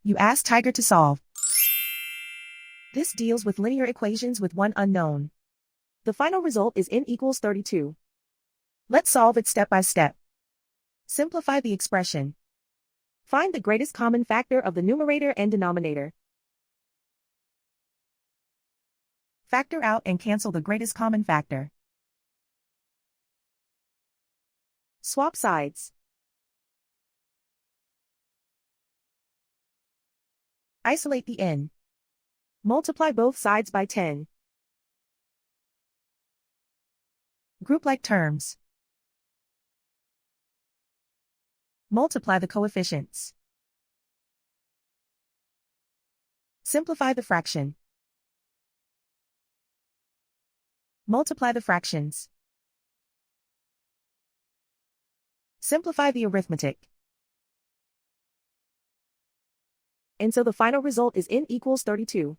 You ask Tiger to solve. This deals with linear equations with one unknown. The final result is n equals 32. Let's solve it step by step. Simplify the expression. Find the greatest common factor of the numerator and denominator. Factor out and cancel the greatest common factor. Swap sides. Isolate the n. Multiply both sides by 10. Group like terms. Multiply the coefficients. Simplify the fraction. Multiply the fractions. Simplify the arithmetic. And so the final result is n equals 32.